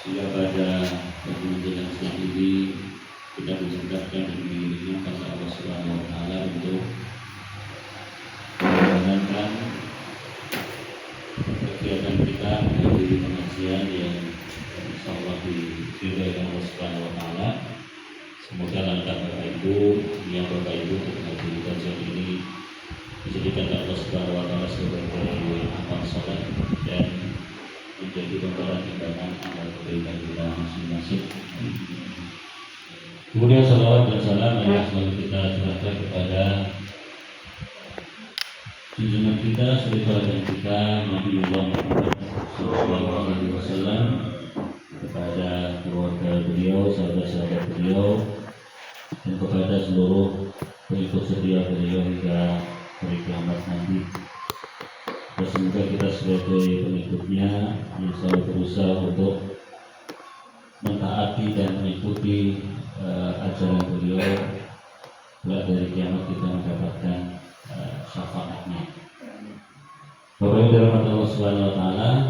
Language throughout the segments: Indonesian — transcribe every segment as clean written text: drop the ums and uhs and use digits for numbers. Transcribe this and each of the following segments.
Sehingga pada penghujung siang ini kita diperintahkan dan diiringi oleh Allah Subhanahu wa Ta'ala untuk menjalankan kegiatan kita menghadiri pengajian yang insyaallah diridhai Allah Subhanahu wa Ta'ala. Semoga langkah Bapak Ibu yang Bapak Ibu menghadiri kajian ini dijadikan Allah Subhanahu wa Ta'ala sebagai amal saleh dan menjadi gambaran timbangan amal kebaikan kita masing-masing. Kemudian salawat dan salam yang selalu kita curahkan kepada junjungan kita, saudara kita Nabiullah Muhammad sallallahu alaihi wasallam, kepada keluarga beliau, sahabat-sahabat beliau, dan kepada seluruh pengikut setia beliau hingga hari kiamat nanti. Dan semoga kita sebagai pengikutnya yang selalu berusaha untuk mentaati dan mengikuti ajaran beliau, mulai dari kiamat kita mendapatkan syafaatnya. Bapak Ibu dirahmati Allah Subhanahu wa Ta'ala,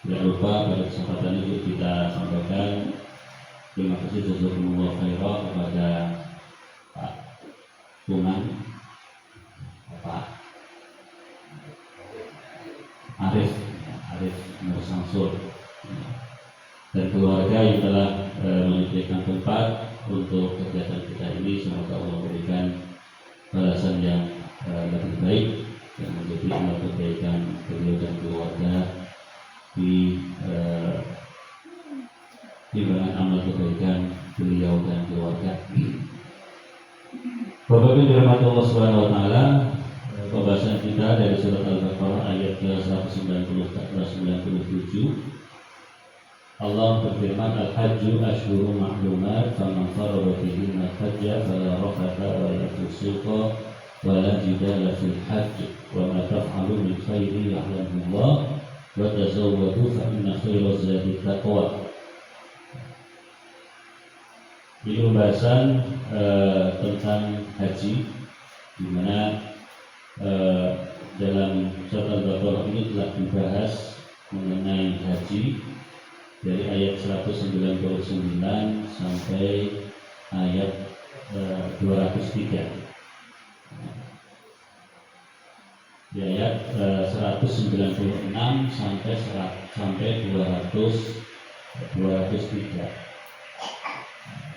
tidak lupa pada kesempatan ini kita sampaikan terima kasih jazakumullah khairan kepada Pak Tuman, Pak Arif Nur Samsul dan keluarga yang telah menyediakan tempat untuk kegiatan kita ini. Semoga Allah memberikan balasan yang lebih baik dan menjadi amal kebaikan beliau dan keluarga di timbangan amal kebaikan beliau dan keluarga. Bapak Ibu dirahmati Allah Subhanahu wa Ta'ala, pembahasan kita dari surat Al-Baqarah ayat ke-197. Allah berfirman, Al-Hajju ashhurun ma'lumat, faman farada fihinna al-hajja fala rafatha wa la fusuqa wa la jidala fil hajj, wa ma taf'alu min khairin ya'lamuhu Allah, wa tazawwadu fa inna khairaz zadi taqwa. Ini pembahasan tentang haji, di mana dalam surat Al-Baqarah ini telah dibahas mengenai haji dari ayat 199 sampai ayat 203. Di ayat 196 sampai 203.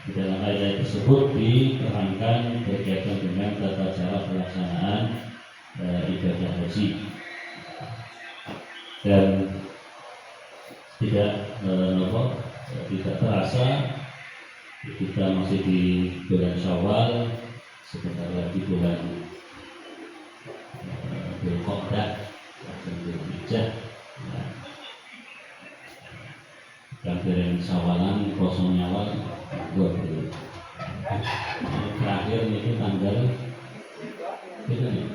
Di dalam ayat tersebut diterangkan berkaitan dengan tata cara pelaksanaan ibadah haji, dan tidak terasa kita masih di bulan Syawal, sebentar lagi bulan Dzulqa'dah dan Dzulhijjah. Gambaran Syawalan kosong nyawa dulu. Terakhir itu tanggal itu nih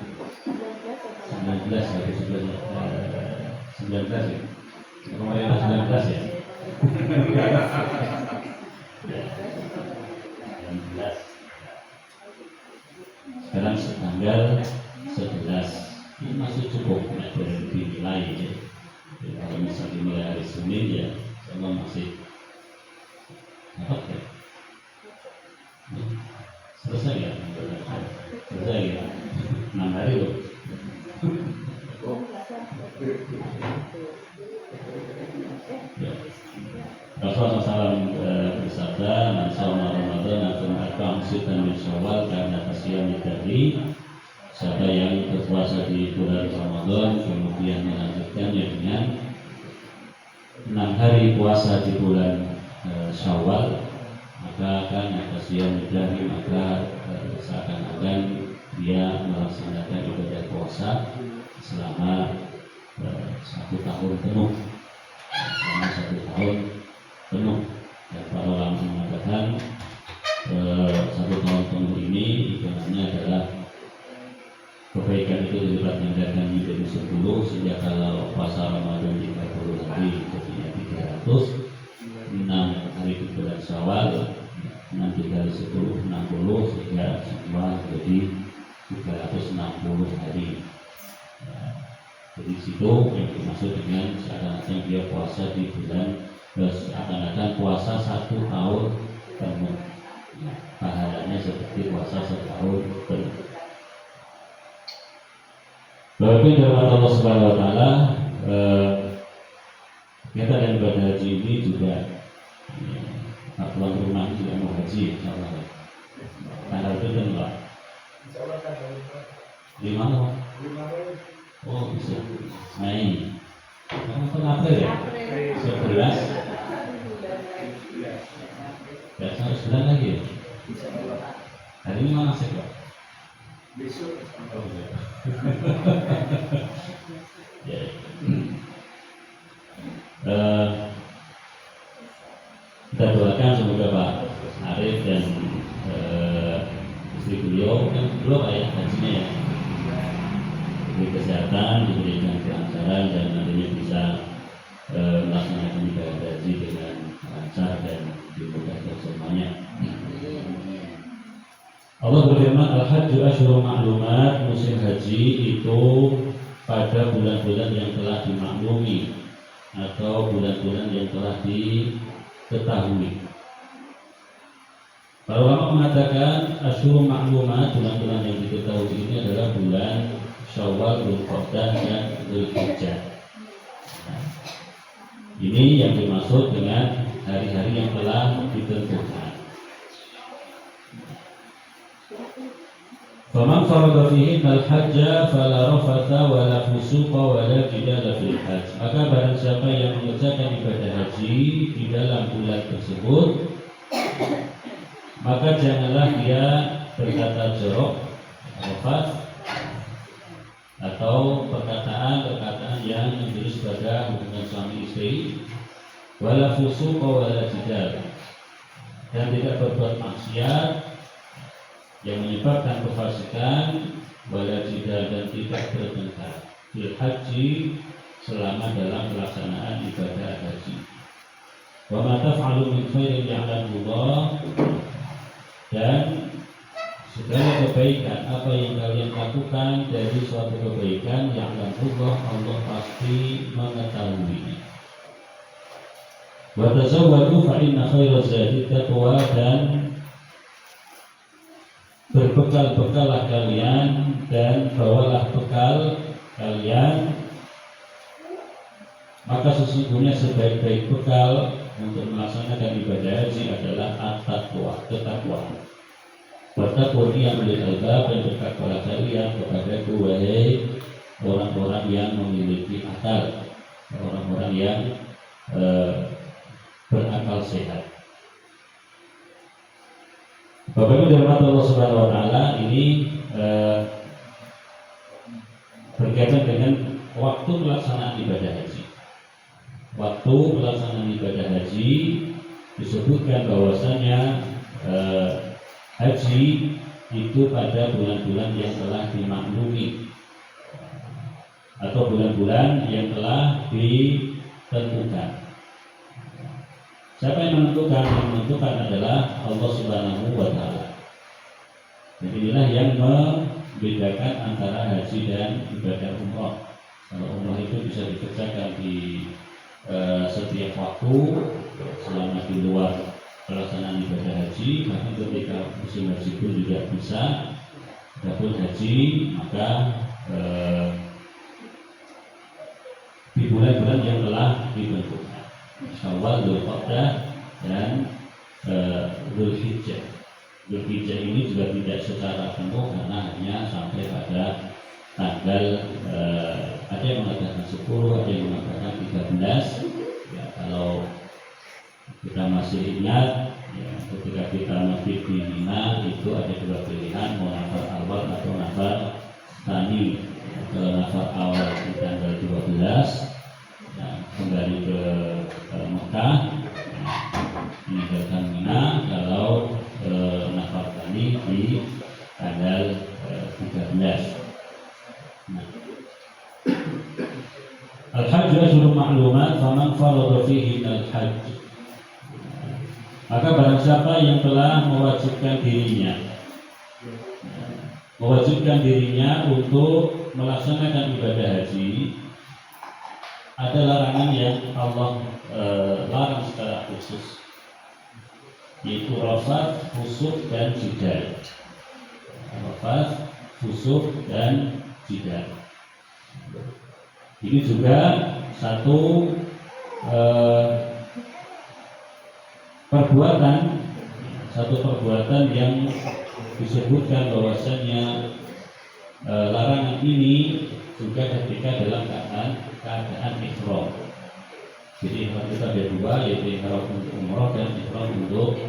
19 atau 19 ya. Kemarin 19 ya. 19. Sekarang tanggal 11. Ini masih cukup dari dinilai ya. Kalau misalnya dimulai hari Senin ya, sama masih apa ya? Selesai ya? Selesai ya? 6 hari loh. Ya. Rasulullah SAW bersabda, "Man shoma Ramadan thumma atba'ahu sittan min Syawal kana kasiyami dahri." Siapa yang berpuasa di bulan Ramadan kemudian melanjutkannya dengan 6 hari puasa di bulan Syawal, maka akan kasiyami dahri, maka seakan-akan dia melaksanakan ibadah puasa selama 1 tahun penuh. Selama 1 tahun penuh. Dan para ulama mengatakan 1 tahun penuh ini hitungannya adalah kebaikan itu dilipat gandakan menjadi 10, sehingga kalau puasa Ramadan 30 hari jadinya 300, 6 hari di bulan Syawal 6 kali 10 60, sehingga semua jadi 360 hari. Jadi situ yang dimaksud dengan seakan-akan dia puasa di bulan Terus akan puasa 1 tahun penuh, pahalanya seperti puasa setahun penuh. Walaupun firman Allah Subhanahu Wa Taala, kita dan ibadah haji ini juga tuan rumah juga mau haji, insyaallah. Tanggal itu kan Pak? Insyaallah tanggal 5. Oh bisa. Mei. Kamu kan April ya? 11. Ya, 9 lagi ya? Hari ini mana sih Pak? Besok. Oh, ya. Ya. Kita doakan semoga Pak Arif dan istri beliau kan belum ayah hajinya ya, diberi kesehatan, diberikan kelancaran dan nantinya bisa melaksanakan ibadah haji dengan lancar dan dimudahkan semuanya. Allah berfirman, Al-Hajju Asyhurun Ma'lumat, musim haji itu pada bulan-bulan yang telah dimaklumi atau bulan-bulan yang telah diketahui. Para ulama mengatakan Asyhurun Ma'lumat, bulan-bulan yang diketahui ini adalah bulan Syawal, Dzulqa'dah dan Dzulhijjah. Ini yang dimaksud dengan hari-hari yang telah ditentukan. Faman farada fihi al-hajja fala rafatha wala fusuqa wala jidala fil hajj. Maka barang siapa yang mengerjakan ibadah haji di dalam bulan tersebut, maka janganlah dia berkata jorok, rafat, atau perkataan yang menjurus pada hubungan suami istri, wala fusuqa wala jidal, dan tidak berbuat maksiat yang menyebabkan kefasikan, wala jidal, dan tidak bertengkar fil haji, selama dalam pelaksanaan ibadah haji. Wa ma taf'alu min khairin ya'lamullah, dan segala kebaikan apa yang kalian lakukan dari suatu kebaikan yang Allah pasti mengetahui. Wa tazawwadu fa inna khairaz zadi taqwa, dan berbekal-bekallah kalian dan bawalah bekal kalian, maka sesungguhnya sebaik-baik bekal untuk melaksanakan ibadah haji adalah at-taqwa, ketakwaan. Bertakwa yang ulil albab, dan bertakwalah kalian kepada wahai orang-orang yang memiliki akal, orang-orang yang berakal sehat. Bapak Ibu dirahmati Allah Subhanahu Wa Taala, ini berkaitan dengan waktu pelaksanaan ibadah haji. Waktu pelaksanaan ibadah haji disebutkan bahwasanya haji itu pada bulan-bulan yang telah dimaklumi atau bulan-bulan yang telah ditentukan. Siapa yang menentukan? Yang menentukan adalah Allah Subhanahu Wa Taala. Jadi inilah yang membedakan antara haji dan ibadah umrah. Kalau umrah itu bisa dikerjakan di setiap waktu selama di luar pelaksanaan ibadah haji, bahkan ketika musim haji pun juga bisa. Adapun haji maka di bulan-bulan yang telah ditentukan, Syawal, Dzulqa'dah, dan Dzulhijjah. Dzulhijjah ini juga tidak secara penuh karena hanya sampai pada tanggal ada yang mengatakan 10, ada yang mengatakan 13. Ya, kalau kita masih ingat ya, ketika kita masih di Mina itu ada dua pilihan, mau nafar awal atau nafar tani. Kalau nafar awal di tanggal 12 ya, kembali ke Mekah, meninggalkan Mina. Kalau nafar tani di tanggal 13. Al-Hajj Asyhurun Ma'lumat, faman farada fihi al-hajj, maka barang siapa yang telah mewajibkan dirinya untuk melaksanakan ibadah haji, ada larangan yang Allah larang secara khusus, yaitu rafat, fusuk dan jidal. Rafat, fusuk dan jidal. Ini juga satu perbuatan yang disebutkan bahwasanya larangan ini juga ketika dalam keadaan ihram. Jadi ihram kita ada dua, yaitu ihram untuk umroh dan ihram untuk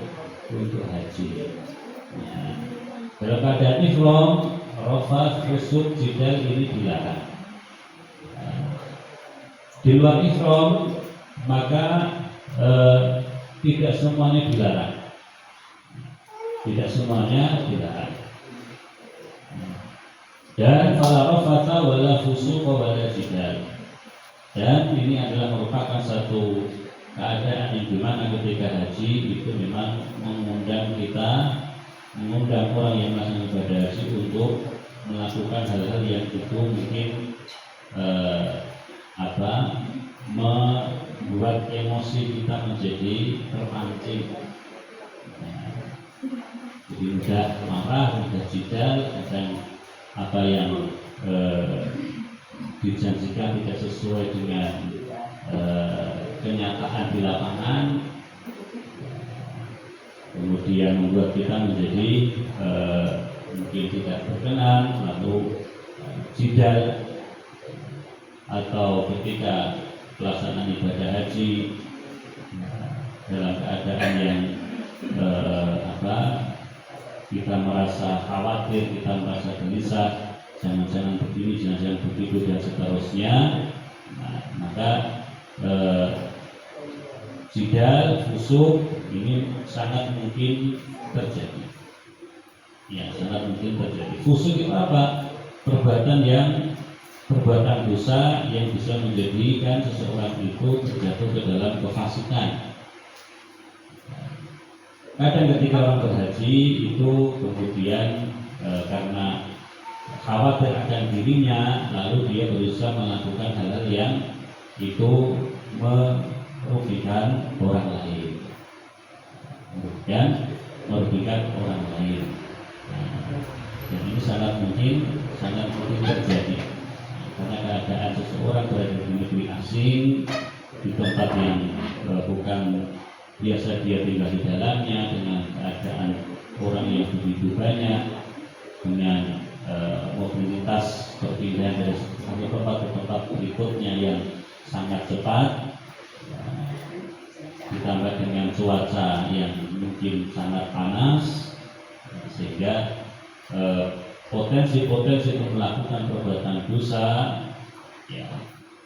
haji. Ya. Dalam keadaan ihram, rafat, fusuk, jidal ini dilarang. Di luar ihram maka tidak semuanya dilarang. Tidak semuanya dilarang. Dan fala rafata wala fusuqa wala jidal. Dan ini adalah merupakan satu keadaan yang dimana ketika haji itu memang mengundang orang yang melaksanakan ibadah haji untuk melakukan hal-hal yang itu mungkin membuat emosi kita menjadi terpancing. Jadi mudah marah, mudah jidal, dan apa yang dijanjikan tidak sesuai dengan kenyataan di lapangan, kemudian membuat kita menjadi mungkin tidak berkenan, lalu jidal, atau ketika pelaksanaan ibadah haji dalam keadaan yang kita merasa khawatir, kita merasa gelisah, jangan-jangan begini, jangan-jangan begitu dan seterusnya. Maka jidal, fusuk ini sangat mungkin terjadi. Ya, sangat mungkin terjadi. Fusuk itu apa? Perbuatan dosa yang bisa menjadikan seseorang itu terjatuh ke dalam kefasikan. Kadang ketika orang berhaji itu kemudian karena khawatir akan dirinya, lalu dia berusaha melakukan hal-hal yang itu merugikan orang lain, orang lain. Dan ini sangat mungkin terjadi karena keadaan seseorang berada di negeri asing, di tempat yang bukan biasa dia tinggal di dalamnya, dengan keadaan orang yang begitu banyak, dengan mobilitas perpindahan dari satu tempat ke tempat berikutnya yang sangat cepat, ditambah dengan cuaca yang mungkin sangat panas, sehingga potensi-potensi untuk melakukan perbuatan dosa, ya,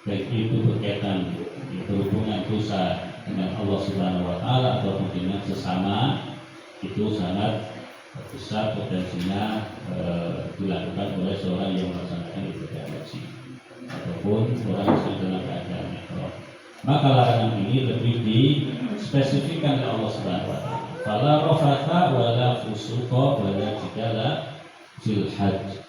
baik itu berkaitan berhubungan dosa dengan Allah Subhanahu Wa Taala ataupun dengan sesama, itu sangat besar potensinya dilakukan oleh seorang yang melaksanakan ibadah haji ataupun orang yang sedang dalam keadaan ihram. Maka larangan ini lebih dispesifikkan oleh Allah Subhanahu Wa Taala. Fala rafata wala fusuqa wala jidala fil hajj.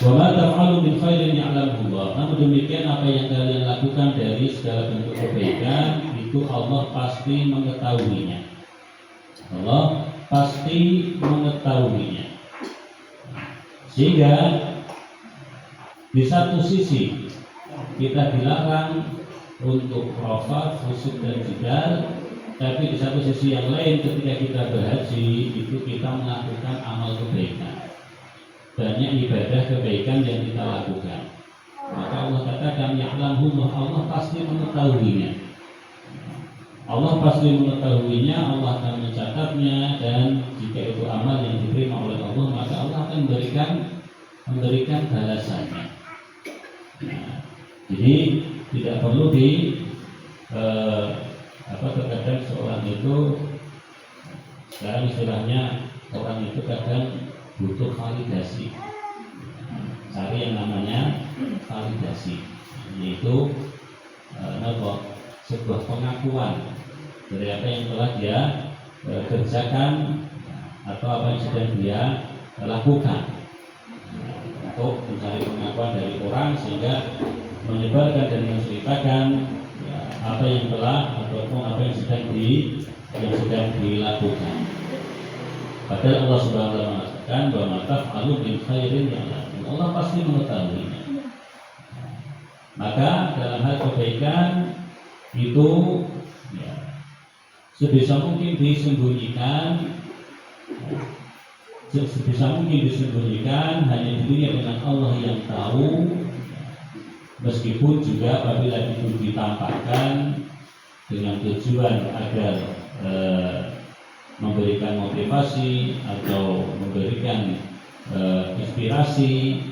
Wa ma taf'alu min khairin ya'lamuhu Allah. Namun demikian apa yang kalian lakukan dari segala bentuk kebaikan itu Allah pasti mengetahuinya. Allah pasti mengetahuinya. Sehingga di satu sisi kita dilarang untuk rafat, fusuk dan jidal, tapi di satu sisi yang lain ketika kita berhaji itu kita melakukan amal kebaikan. Banyak ibadah kebaikan yang kita lakukan. Maka Allah katakan ya'lamhu, Allah pasti mengetahuinya. Allah pasti mengetahuinya, Allah akan mencatatnya, dan jika itu amal yang diterima oleh Allah, maka Allah akan memberikan balasannya. Nah, jadi tidak perlu terkadang seorang itu, sekarang istilahnya orang itu kadang butuh validasi, cari yang namanya validasi, yaitu sebuah pengakuan dari apa yang telah dia kerjakan atau apa yang sedang dia lakukan. untuk mencari pengakuan dari orang sehingga menyebarkan dan menceritakan ya, apa yang telah ataupun apa yang sedang dilakukan. Padahal Allah Subhanahu wa taala mengatakan bahwa taf'alu min khairin ya'lamu. Allah pasti mengetahuinya. Maka dalam hal kebaikan itu ya, sebisa mungkin disembunyikan, hanya dirinya dengan Allah yang tahu. Meskipun juga apabila itu ditampakkan dengan tujuan agar memberikan motivasi atau memberikan inspirasi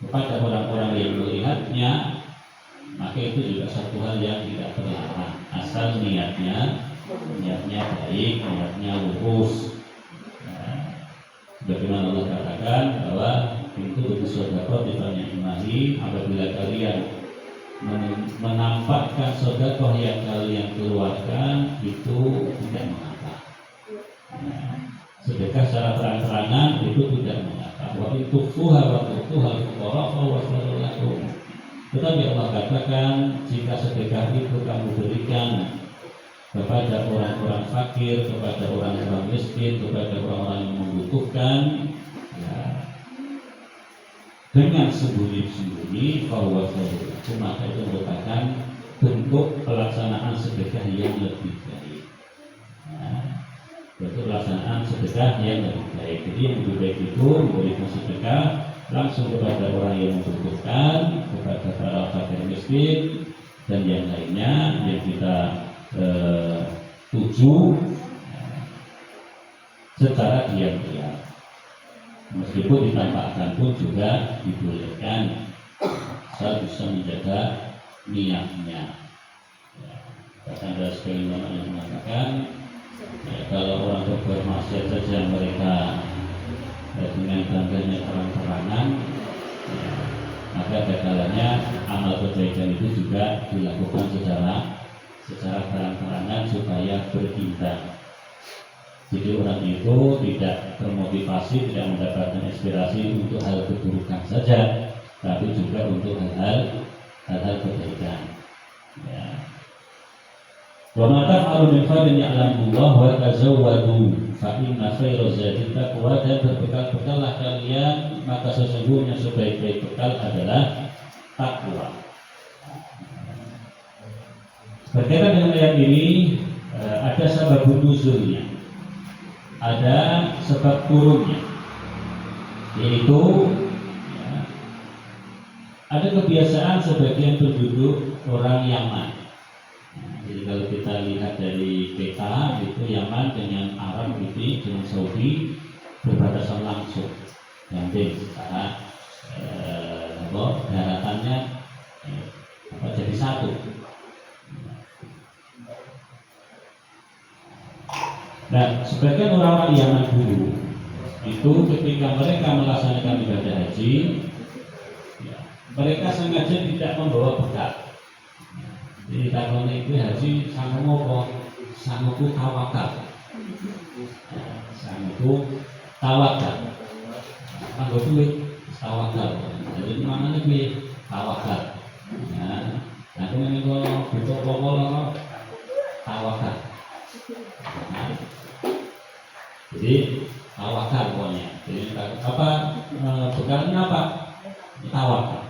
kepada orang-orang yang melihatnya, maka itu juga satu hal yang tidak terlarang asal niatnya baik, niatnya lurus. Bagaimana Allah katakan bahwa pintu bersedekah ditanya imahi, apabila kalian menampakkan sedekah yang kalian keluarkan itu tidak mengapa. Sedekah secara terang-terangan itu tidak mengapa. Wa itu fuha wa tutuhal fuqara wa sallallahu. Tetapi Allah katakan jika sedekah itu kamu berikan kepada orang-orang fakir, kepada orang-orang miskin, kepada orang-orang yang membutuhkan, ya, dengan sembunyi-sembunyi, maka itu merupakan bentuk pelaksanaan sedekah yang lebih baik. Bentuk pelaksanaan sedekah yang lebih baik. Jadi yang lebih baik itu memberikan sedekah langsung kepada orang yang membutuhkan, kepada para fakir miskin dan yang lainnya yang kita tuju secara diam-diam, meskipun ditampakkan pun juga dibolehkan asal bisa menjaga niatnya. Bahkan ada sekali ulama yang mengatakan kalau orang berbuat maksiat saja mereka dengan bangganya terang-terangan, maka kalanya amal kebaikan itu juga dilakukan secara terang-terangan supaya berimbang. Jadi orang itu tidak termotivasi, tidak mendapatkan inspirasi untuk hal keburukan saja, tapi juga untuk hal-hal kebaikan. Ya. Wa ma ta'malu min khairin ya'lamullah wa tazawwadu fa inna khairaz zadi taqwa, dan berbekal-bekallah kalian, maka sesungguhnya sebaik-baik bekal adalah takwa. Berkaitan dengan ayat ini ada sebab nuzulnya, ada sebab turunnya, yaitu ya, ada kebiasaan sebagian penduduk orang Yaman. Jadi kalau kita lihat dari peta itu Yaman dengan Arab ini dengan Saudi berbatasan langsung, gandeng secara daratannya jadi satu. Nah, sebagian orang-orang Yaman dulu itu ketika mereka melaksanakan ibadah haji, ya, mereka sengaja tidak membawa bekal. Jadi kalau itu haji sanggup apa? Sanggup tawakal. Sanggup tawakal. Sanggup duit tawakal. Jadi mana nih tawakal? Nah, aku ini kalau butuh pokok tawakal. Jadi tawakal pokoknya. Jadi apa bekalnya apa? Tawakal.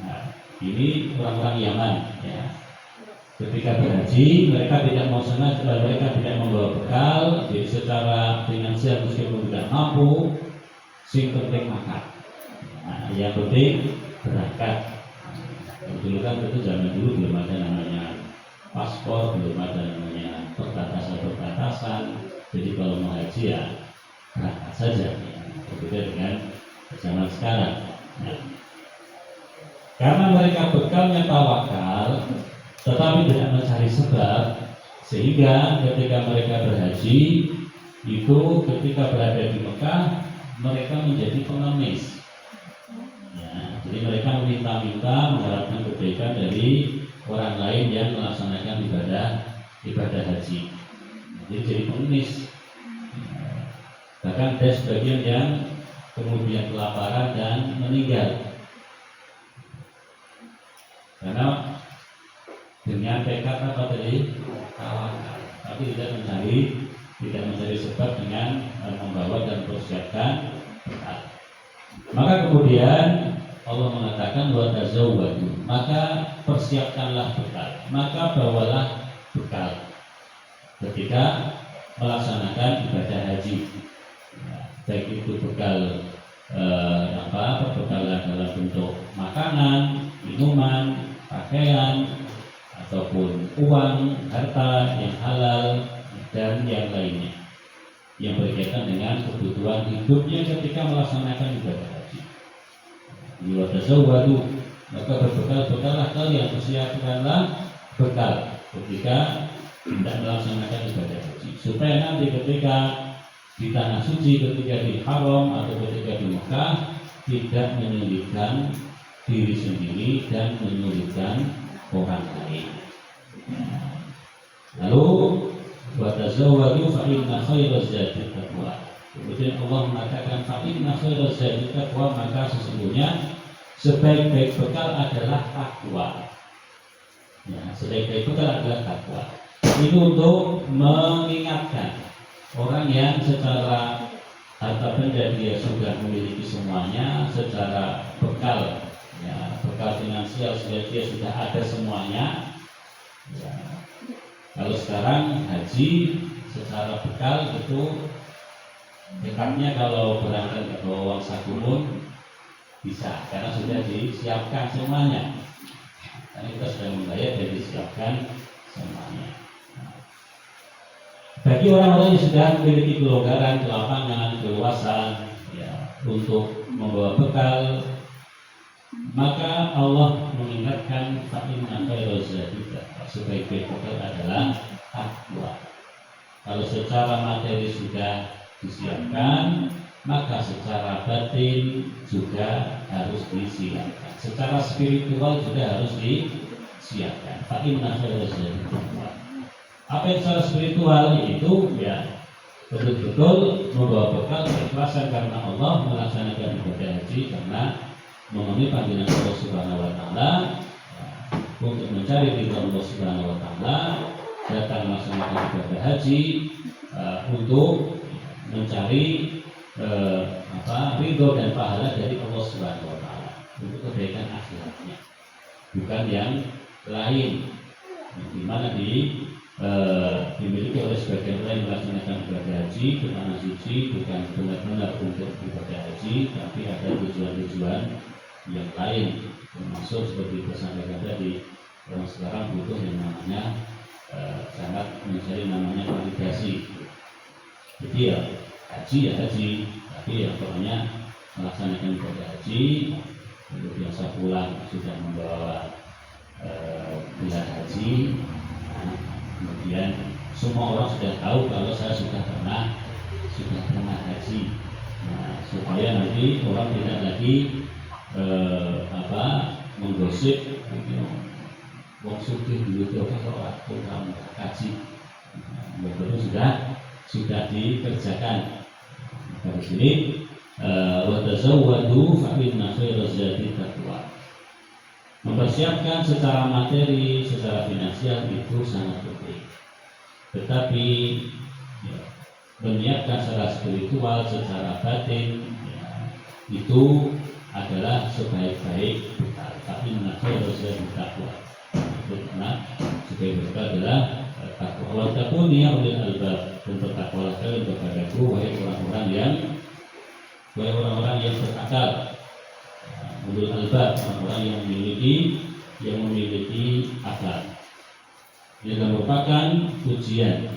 Nah, ini orang-orang Yaman ya. Ketika berhaji mereka tidak mau sengaja, mereka tidak membawa bekal, jadi secara finansial meskipun tidak mampu, sing penting makan. Nah, yang penting berangkat. Dulu kan itu zaman dulu belum ada namanya paspor, belum ada namanya perbatasan. Jadi kalau mau haji ya berangkat saja, ya. Berbeda dengan zaman sekarang. Nah, karena mereka bekalnya tawakal, tetapi tidak mencari sebab, sehingga ketika mereka berhaji itu ketika berada di Mekah mereka menjadi pengemis. Ya, jadi mereka meminta-minta mengharapkan kebaikan dari orang lain yang melaksanakan ibadah haji. Jadi pengemis. Bahkan ada sebagian yang kemudian kelaparan dan meninggal. Karena dengan tekad apa tadi? Tawakal. Tapi tidak mencari sebab dengan membawa dan persiapkan bekal. Maka kemudian Allah mengatakan wa tazawwadu, maka persiapkanlah bekal, maka bawalah bekal ketika melaksanakan ibadah haji. Baik itu bekal perbekalan dalam bentuk makanan, minuman, pakaian, ataupun uang, harta yang halal dan yang lainnya yang berkaitan dengan kebutuhan hidupnya ketika melaksanakan ibadah haji. Watazawwadu, maka berbekal-bekallah kalian, persiapkanlah bekal ketika tidak melaksanakan ibadah haji, supaya nanti ketika di tanah suci, ketika di haram atau ketika di Mekah tidak menyulitkan diri sendiri dan menyulitkan orang lain. Lalu watazawwadu fa inna khairaz zadi taqwa. Kemudian Allah mengatakan fa inna khairaz zadi taqwa, maka sesungguhnya sebaik-baik bekal adalah takwa. Ya, sebaik-baik bekal adalah takwa. Itu untuk mengingatkan orang yang secara harta benda dia sudah memiliki semuanya, secara bekal, ya, bekal finansial dia sudah ada semuanya. Ya. Kalau sekarang haji secara bekal itu dekatnya kalau berangkat ke uang saku pun bisa, karena sudah disiapkan semuanya. Karena kita sudah membayar dan disiapkan semuanya. Bagi orang-orang yang sudah memiliki kelonggaran, kelapangan, keluasan, ya, untuk membawa bekal, maka Allah mengingatkan fa inna khairaz zadi taqwa, sebaik-baik bekal adalah takwa. Kalau secara materi sudah disiapkan, maka secara batin juga harus disiapkan. Secara spiritual juga harus disiapkan. Fa inna khairaz zadi taqwa. Apa yang secara spiritual itu ya betul-betul membawa bekal keikhlasan karena Allah, melaksanakan ibadah haji karena memenuhi panggilan Allah Subhanahu wa taala, untuk mencari ridha Allah Subhanahu wa taala, datang melaksanakan ibadah haji untuk mencari ridho dan pahala dari Allah Subhanahu wa taala, untuk kebaikan akhiratnya, bukan yang lain, di mana dimiliki oleh sebagian orang yang melaksanakan ibadah haji ke tanah suci bukan benar-benar untuk ibadah haji, tapi ada tujuan-tujuan yang lain, termasuk seperti disampaikan tadi, orang sekarang butuh yang namanya sangat mencari namanya validasi. Jadi ya haji, tapi ya pokoknya melaksanakan ibadah haji, untuk biasa pulang sudah membawa gelar haji. Kemudian semua orang sudah tahu kalau saya sudah pernah haji. Nah, supaya nanti orang tidak lagi menggosip, wong sugih dulu itu orang haji. Betul sudah dikerjakan. Dari sini wa tazawwadu fa inna khairaz zadi taqwa. Mempersiapkan secara materi, secara finansial itu sangat penting. Tetapi ya, menyiapkan secara spiritual, secara batin, ya, itu adalah sebaik-baik bekal. Tapi khairaz zadi taqwa. Karena sebaik bekal adalah takwa. Wa takuni ya ulil albab, dan bertakwalah kalian kepadaku wahai orang-orang yang berakal. Ulul albab, orang yang memiliki akal. Ini merupakan pujian.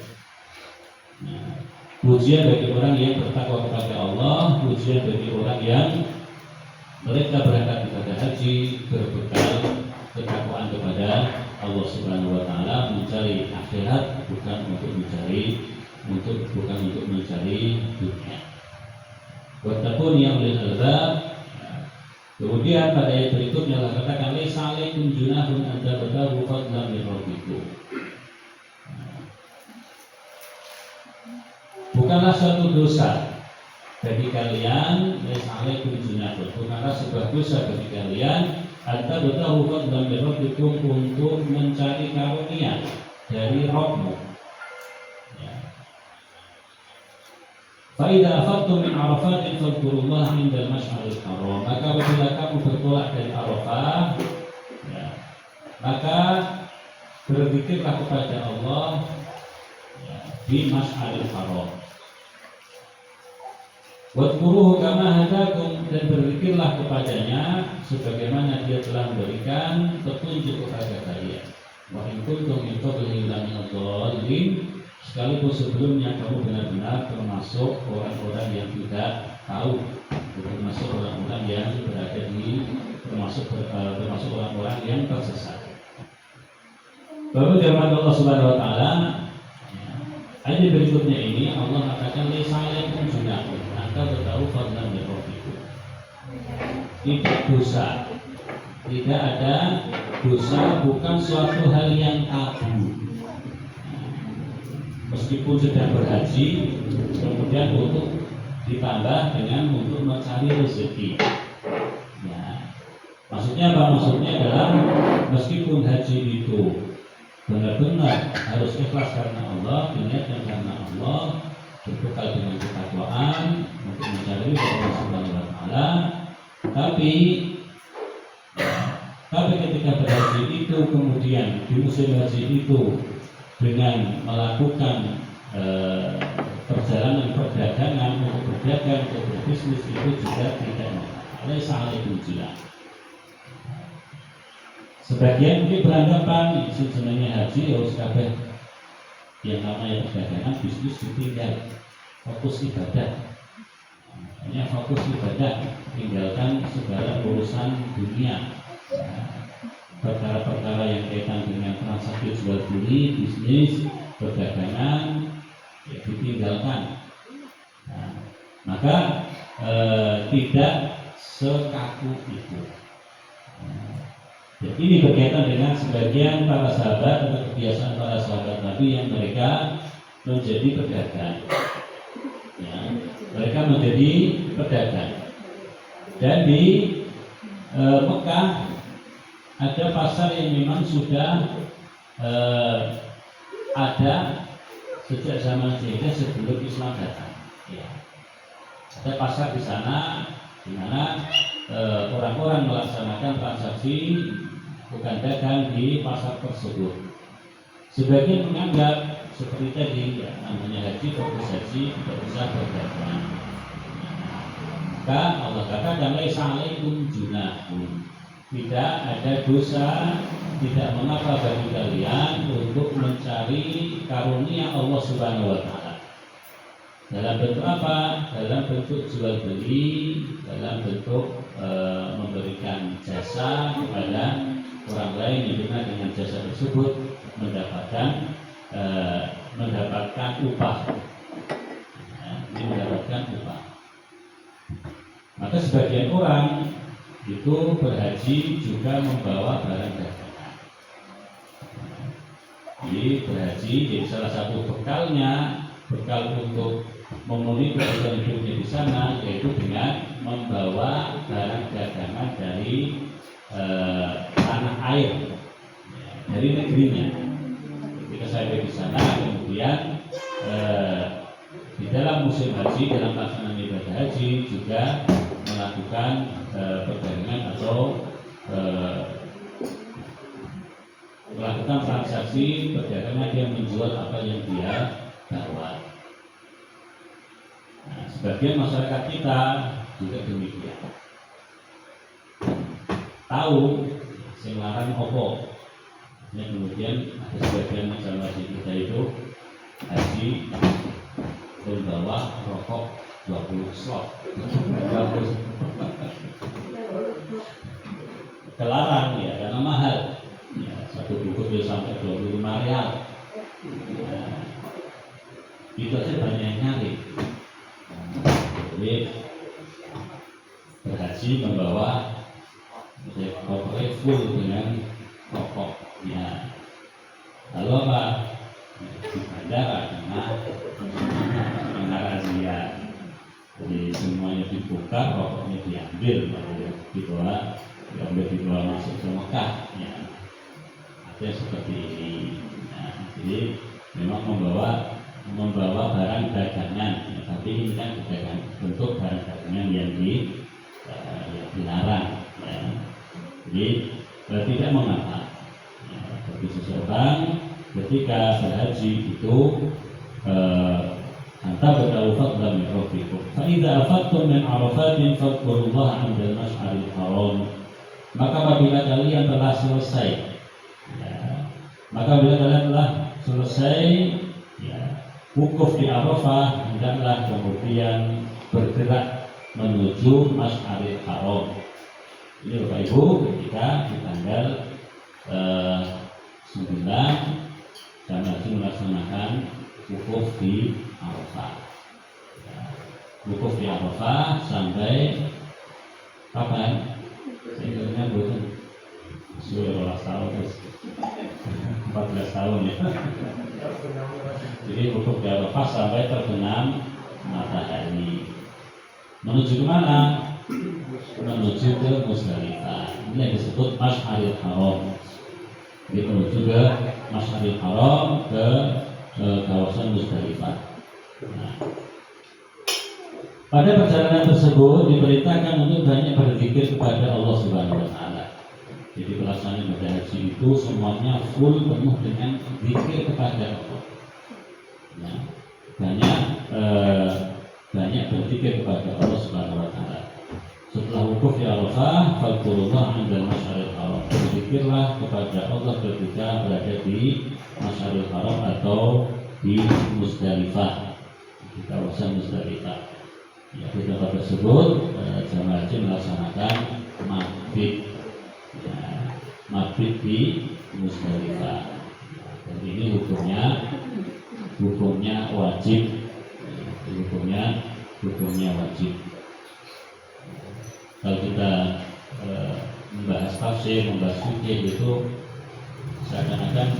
Nah, pujian bagi orang yang bertakwa kepada Allah, pujian bagi orang yang mereka berangkat ibadah haji berbekal ketakwaan kepada Allah Subhanahu wa taala, mencari akhirat bukan untuk mencari dunia. Wattaqun ya ulil albab. Kemudian pada ayat berikutnya Allah katakan laisa alaikum junahun an tabtaghu fadlan min rabbikum. Bukanlah suatu dosa bagi kalian laisa alaikum junahun, bukanlah sebuah dosa bagi kalian anta betahu fadlan min rabbikum untuk mencari karunia dari Rabbmu. Ya. Fa idza afadtum min Arafatin fadhkurullaha 'indal masy'aril haram. Maka apabila kamu bertolak dari Arafah, ya, maka berzikirlah kepada Allah, ya, di Masy'aril Haram. Wadkuruhu kama hadakum, dan berzikirlah kepadanya sebagaimana dia telah memberikan petunjuk kepada kalian. Wa in kuntum min qablihi laminadh dhalin, sekalipun sebelumnya kamu benar-benar termasuk orang-orang yang tidak tahu, termasuk orang-orang yang berada di termasuk orang-orang yang tersesat. Baru firman Allah Subhanahu wa taala, ayat berikutnya ini Allah katakan laisa alaikum junahun, anta tahu fadlan min rabbikum. Tidak dosa, tidak ada dosa, bukan suatu hal yang tabu. Meskipun sedang berhaji, kemudian untuk ditambah dengan untuk mencari rezeki. Ya. Maksudnya apa? Maksudnya adalah meskipun haji itu benar-benar harus ikhlas karena Allah, diniatkan karena Allah, berbekal dengan ketakwaan untuk mencari Allah Subhanahu wa taala. Tapi ketika berhaji itu, kemudian di musim haji itu dengan melakukan perjalanan perdagangan untuk berdagang, untuk berbisnis, itu juga tidak laisa alaikum junah. Sebagian mungkin beranggapan sebenarnya haji harus kabeh yang namanya perdagangan, bisnis ditinggal, fokus ibadah. Hanya fokus ibadah, tinggalkan segala urusan dunia. Perkara-perkara yang kaitan dengan transaksi jual beli, bisnis, perdagangan, ya ditinggalkan. Nah, maka tidak sekaku itu. Jadi ini berkaitan dengan sebagian para sahabat atau kebiasaan para sahabat Nabi yang mereka menjadi pedagang. Ya, mereka menjadi pedagang. Dan di Mekah ada pasar yang memang sudah ada sejak zaman jahiliyah sebelum Islam datang. Ya. Ada pasar di sana di mana orang-orang melaksanakan transaksi bukan dagang di pasar tersebut. Sebagian menganggap seperti tadi, ya, namanya haji, fokus haji, tidak bisa berdagang. Maka Allah katakan laisa alaikum junahun, tidak ada dosa, tidak mengapa bagi kalian untuk mencari karunia Allah Subhanahu wa taala. Dalam bentuk apa? Dalam bentuk jual beli, dalam bentuk memberikan jasa kepada orang lain yang benar dengan jasa tersebut mendapatkan upah. Ya, ini mendapatkan upah. Maka sebagian orang itu berhaji juga membawa barang dagangan. Jadi berhaji jadi salah satu bekalnya, bekal untuk memenuhi kebutuhan hidupnya di sana, yaitu dengan membawa barang dagangan dari tanah air, dari negerinya. Ketika saya di sana, kemudian di dalam musim haji, dalam pelaksanaan ibadah haji juga melakukan perdagangan atau melakukan transaksi perdagangan, dia menjual apa yang dia bawa. Nah, sebagian masyarakat kita juga demikian. Tahu sing larang opo. Ya, kemudian ada sebagian masyarakat kita itu haji membawa rokok 20 slot. Terlarang ya, karena mahal. Ya, satu bungkus bisa sampai 25 rial. Nah, itu aja banyak yang nyari. Jadi berhaji membawa koper full dengan rokok. Ya, lalu apa? Di bandara karena razia. Jadi dibuka, rokoknya diambil, lalu dibawa masuk ke Mekah. Ya. Artinya seperti ini. Nah, jadi memang membawa barang dagangan, ya, tapi ini kan bentuk barang dagangan yang dilarang. Ya. Jadi tidak mengapa. Ya, bagi seseorang ketika berhaji itu anta bertahu fadlan min rabbikum fa idza afattum min arafatin fadhkurullaha 'inda al-mash'aril haram. Maka apabila kalian telah selesai, ya, ya, wukuf di Arafah, hendaklah kemudian bergerak menuju Mash'aril Haram. Ini Bapak Ibu ketika di tanggal 9 dan lagi melaksanakan wukuf di Arafah. Ya, wukuf di Arafah sampai kapan? Sebenarnya bukan sudah 12 tahun, 14 tahun ya. Jadi wukuf di Arafah sampai terbenam matahari. Menuju ke mana? Menuju ke Musdalifah. Ini yang disebut Mash'aril Haram. Jadi menuju ke Mash'aril Haram ke kawasan Musdalifah. Nah, pada perjalanan tersebut diperintahkan untuk banyak berzikir kepada Allah Subhanahu wa Ta'ala. Jadi pelaksanaan ibadah haji itu semuanya full penuh dengan zikir kepada Allah. Ya, banyak berzikir kepada Allah Subhanahu wa Ta'ala. Setelah wukuf di Arafah, fadhkurullaha 'inda al-mash'aril haram. Berzikirlah kepada Allah ketika berada di Mash'aril Haram atau di Musdalifah, di kawasan Musdalifah. Ya, di tempat tersebut jemaah haji melaksanakan mabit, ya, mabit di Musdalifah. Dan ini hukumnya wajib, hukumnya wajib. Kalau kita membahas tafsir, membahas fikih itu seakan-akan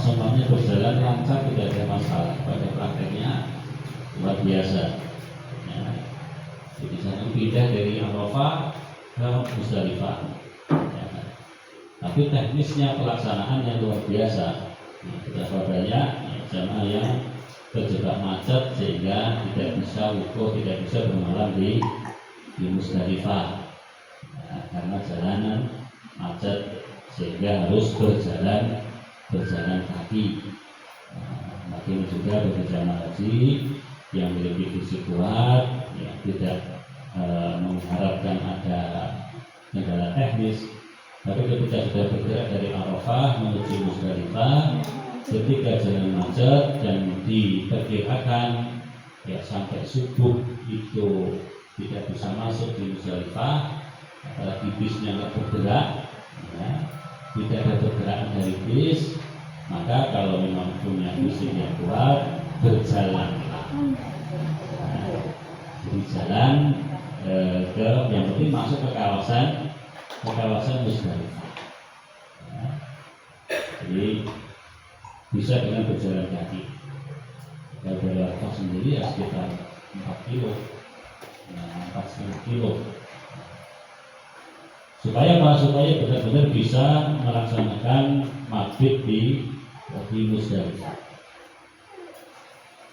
semuanya berjalan lancar, tidak ada masalah. Pada prakteknya luar biasa. Ya. Jadi saya pindah dari Arafah ke Musdalifah. Ya. Tapi teknisnya pelaksanaannya luar biasa. Betapa banyak jamaah yang terjebak macet sehingga tidak bisa wukuf, tidak bisa bermalam di Musdalifah, ya, karena jalanan macet sehingga harus berjalan kaki. Makin juga bagi jamaah haji yang memiliki fisik kuat, ya, tidak mengharapkan ada kendala teknis. Tapi ketika sudah bergerak dari Arafah menuju Musdalifah, ketika jalan macet dan diperkirakan ya sampai subuh itu tidak bisa masuk di Musdalifah, apalagi bisnya nggak bergerak, ya, tidak ada pergerakan dari bis, maka kalau memang punya fisik yang kuat, berjalanlah. Nah, jadi jalan ke yang penting masuk ke kawasan Musdalifah. Ya, jadi bisa dengan berjalan kaki. Kalau dari Arafah sendiri ya sekitar 4 kilo. 4,5 kilo. Supaya benar-benar bisa melaksanakan mabit di Musdalifah.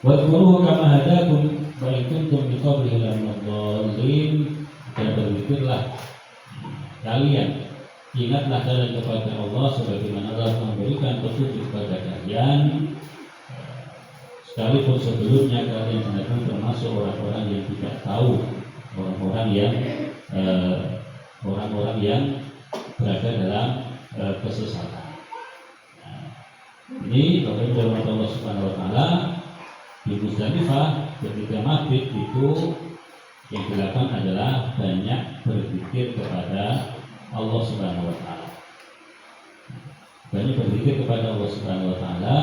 Wadhkuruhu kama hadakum wa in kuntum min qablihi lamudallin. Dan berzikirlah kalian, ingatlah kalian kepada Allah sebagaimana Allah memberikan petunjuk kepada kalian, sekalipun sebelumnya kalian benar-benar termasuk orang-orang yang tidak tahu, orang-orang yang berada dalam kesesatan. Nah, ini bagaimana Allah Subhanahu wa Ta'ala di Musdalifah ketika mabit itu yang dilakukan adalah banyak berzikir kepada Allah Subhanahu wa Ta'ala. Banyak berzikir kepada Allah Subhanahu wa Ta'ala.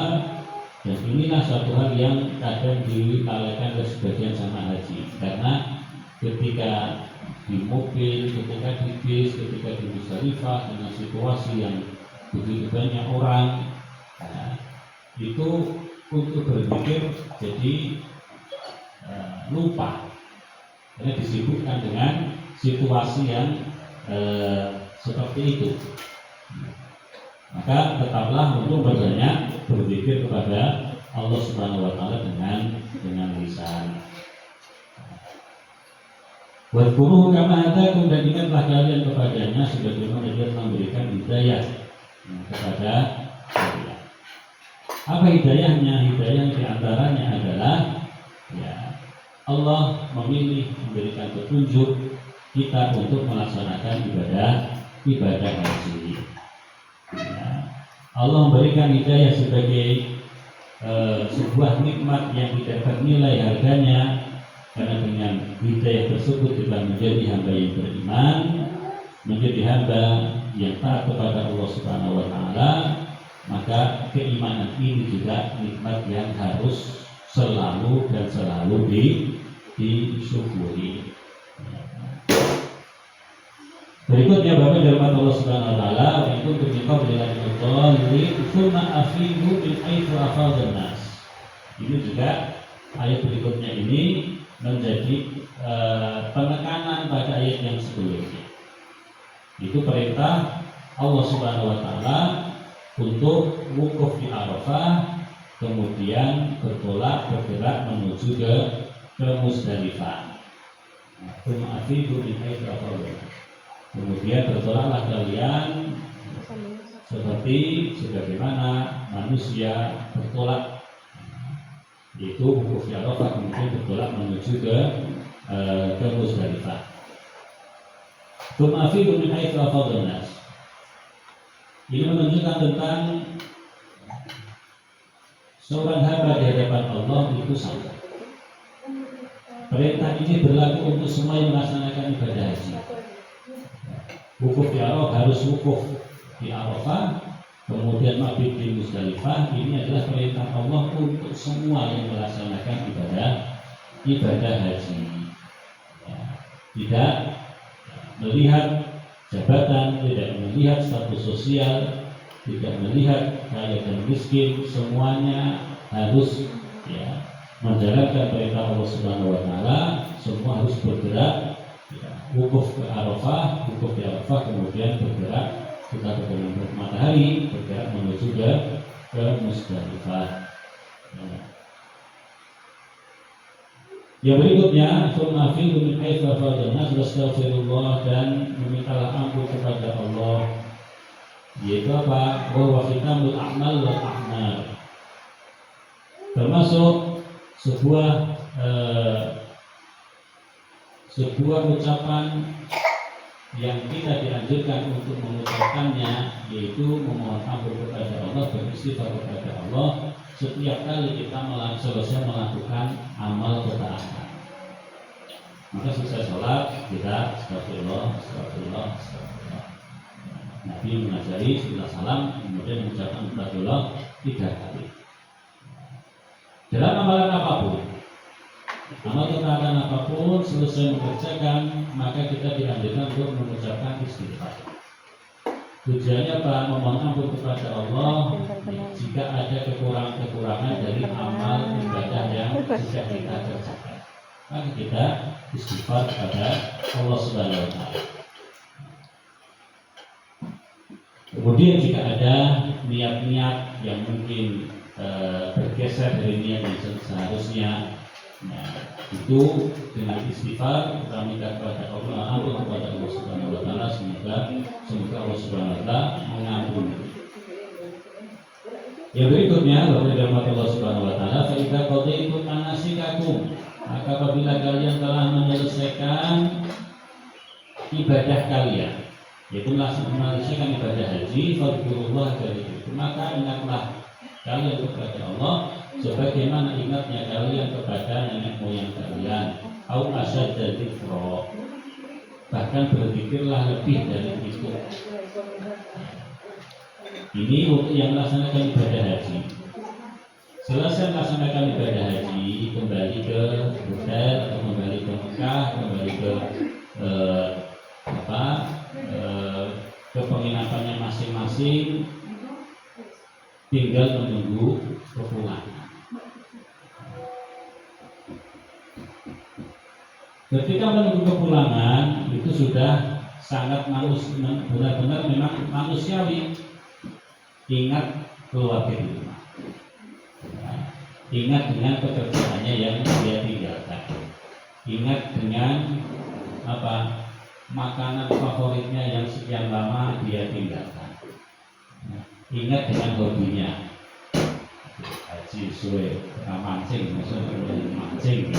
Dan inilah satu hal yang kadang dilalaikan oleh sebagian jamaah haji, karena ketika di mobil, ketika di bis, ketika di Musdalifah dengan situasi yang begitu banyak orang, nah, itu untuk berzikir jadi lupa. Karena disibukkan dengan situasi yang seperti itu. Maka tetaplah untuk berbanyak berzikir kepada Allah Subhanahu wa taala dengan lisan. Wadkuruhu kama hadakum, dan ingatlah kalian kepadanya sebagaimana dia telah memberikan hidayah kepada kalian. Apa hidayahnya? Hidayah diantaranya adalah Allah memilih memberikan petunjuk kita untuk melaksanakan ibadah haji. Allah memberikan hidayah sebagai sebuah nikmat yang tidak bernilai harganya, karena dengan hidayah tersebut kita menjadi hamba yang beriman, menjadi hamba yang taat kepada Allah Subhanahu wa taala. Maka keimanan ini juga nikmat yang harus selalu disyukuri. Berikutnya Bapak dirahmati Allah Subhanahu wa taala, itu berikut dengan al-dhalin tsumma afidu min haitsu afadhan nas. Ini juga ayat berikutnya ini menjadi penekanan pada ayat yang sebelumnya. Itu perintah Allah Subhanahu wa taala untuk wukuf di Arafah, kemudian bergerak menuju ke Musdalifah. Tsumma afidu min haitsu afadhan. Kemudian bertolaklah kalian sebagaimana manusia bertolak, yaitu wukuf di Arafah, kemudian bertolak menuju ke Musdalifah. Tsumma afidu min haitsu afadhan nas. Ini menunjukkan tentang seorang hamba di hadapan Allah itu sama. Perintah ini berlaku untuk semua yang melaksanakan ibadah haji. Wukuf di Arafah harus wukuf di Arafah, kemudian mabit di Musdalifah. Ini adalah perintah Allah untuk semua yang melaksanakan ibadah haji. Tidak melihat jabatan, tidak melihat status sosial, tidak melihat kaya dan miskin, semuanya harus menjalankan perintah Allah Subhanahu wa taala. Semua harus bergerak, wukuf ke Arafah, wukuf di Arafah, kemudian bergerak kita bergerak matahari, bergerak menuju ke Musdalifah. Yang berikutnya, tsumma afidu min haitsu afadhan nas wastaghfirullah, dan memintalah ampun kepada Allah, yaitu apa? Wa khitamul a'mal wal a'mal. Termasuk sebuah ucapan yang kita dianjurkan untuk mengucapkannya, yaitu memohon ampun kepada Allah, beristighfar kepada Allah setiap kali kita selesai melakukan amal ketaatan. Maka selesai sholat kita astagfirullah. Nabi mengajari setelah salam kemudian mengucapkan astagfirullah 3 kali. Dalam amalan apapun, amal ketaatan apapun, selesai mengerjakan, maka kita dianjurkan untuk mengucapkan istighfar. Tujuannya apa? Memohon ampun kepada Allah jika ada kekurangan dari amal ibadah yang sudah kita kerjakan. Maka kita istighfar kepada Allah Subhanahu wa taala. Kemudian jika ada niat-niat yang mungkin bergeser dari niat yang seharusnya, itu dengan istighfar kita minta kepada Allah, ampun kepada Allah Subhanahu wa taala, semoga Allah Subhanahu wa taala mengampuni. Yang berikutnya, Bapak Allah Subhanahu wa taala, fa idza qadaytum manasikakum, maka apabila kalian telah menyelesaikan ibadah kalian, yaitu menyelesaikan ibadah haji, fadhkurullah dari itu, maka ingatlah kalian kepada Allah sebagaimana ingatnya kalian kepada nenek moyang kalian, au asyadda dzikra, bahkan berzikirlah lebih dari itu. Ini untuk yang melaksanakan ibadah haji. Selesai melaksanakan ibadah haji, kembali ke hotel atau kembali ke Mekah, kembali ke ke penginapannya masing-masing, tinggal menunggu kepulangan. Ketika ketika menunggu kepulangan itu sudah sangat benar-benar memang manusiawi. Ingat keluarga di rumah, ingat dengan pekerjaannya yang dia tinggalkan, ingat dengan makanan favoritnya yang sekian lama dia tinggalkan, ingat dengan hobinya. Haji suwe mancing, maksudnya mancing,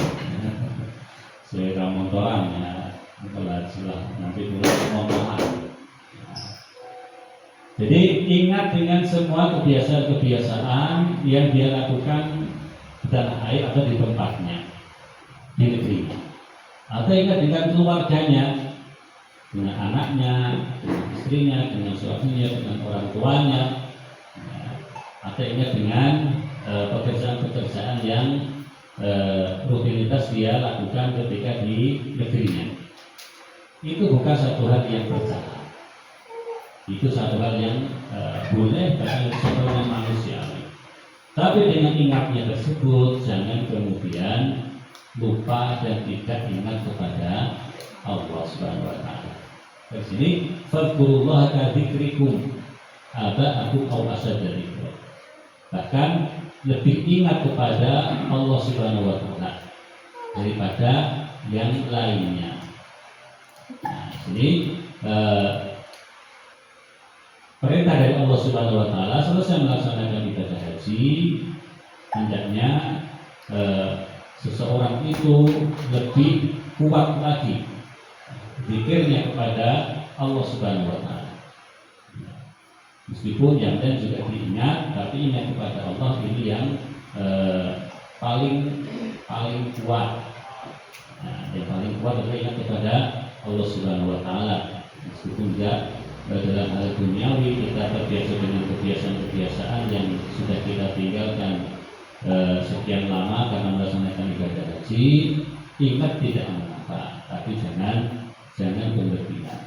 suwe motoran ya, lah nanti dulu motoran. Jadi ingat dengan semua kebiasaan-kebiasaan yang dia lakukan di tanah air atau di tempatnya, di negerinya. Atau ingat dengan keluarganya, dengan anaknya, dengan istrinya, dengan suaminya, dengan orang tuanya. Atau ingat dengan pekerjaan-pekerjaan yang rutinitas dia lakukan ketika di negerinya. Itu bukan satu hal yang bersalah. Itu satu hal yang boleh, bahkan itu satu hal yang manusiawi. Tapi dengan ingatnya tersebut, jangan kemudian lupa dan tidak ingat kepada Allah Subhanahu Wa Taala. Di sini, fadkurullah kadzikrikum aba'akum aw asyadda dzikra. Bahkan lebih ingat kepada Allah Subhanahu Wa Taala daripada yang lainnya. Nah, ini perintah dari Allah Subhanahu Wa Taala selesai melaksanakan ibadah haji, hendaknya seseorang itu lebih kuat lagi zikirnya kepada Allah Subhanahu Wa Taala. Meskipun yang lain juga diingat, tapi ingat kepada Allah ini yang paling kuat. Nah, yang paling kuat adalah ingat kepada Allah Subhanahu Wa Taala. Meskipun juga dalam hal duniawi kita terbiasa dengan kebiasaan-kebiasaan yang sudah kita tinggalkan sekian lama karena melaksanakan ibadah haji, ingat tidak mengapa, tapi jangan berlebihan.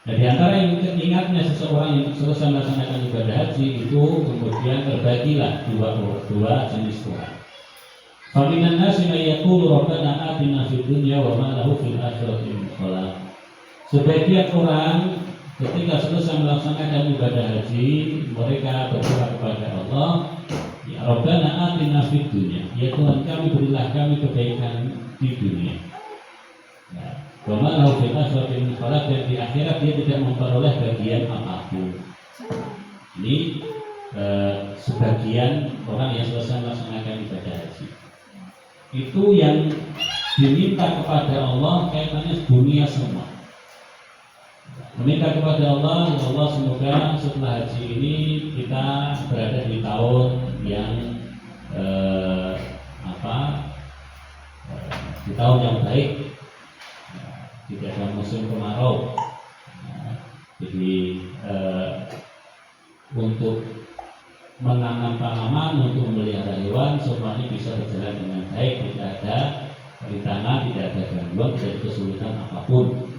Nah, di antara yang ingatnya seseorang yang selesai melaksanakan ibadah haji itu kemudian terbagilah dua jenis orang. Faminan nasi may yaqulu rabbana atina fid dunya wa ma lahu fil akhirati min khalaq. Sebagian orang ketika selesai melaksanakan ibadah haji, mereka berdoa kepada Allah, ya Rabbana atina fid dunya, ya Tuhan kami, berilah kami kebaikan di dunia. Wa ma lahu fil akhirati min khalaq, dan di akhirat dia tidak memperoleh bagian apapun. Ini sebagian orang yang selesai melaksanakan ibadah haji. Itu yang diminta kepada Allah kaitannya dunia semua. Meminta kepada Allah, ya Allah semoga setelah haji ini kita berada di tahun yang di tahun yang baik, tidak ada musim kemarau. Jadi untuk menanam tanaman, untuk memelihara hewan, semuanya bisa berjalan dengan baik, tidak ada rintangan, tidak ada gangguan, tidak ada kesulitan apapun.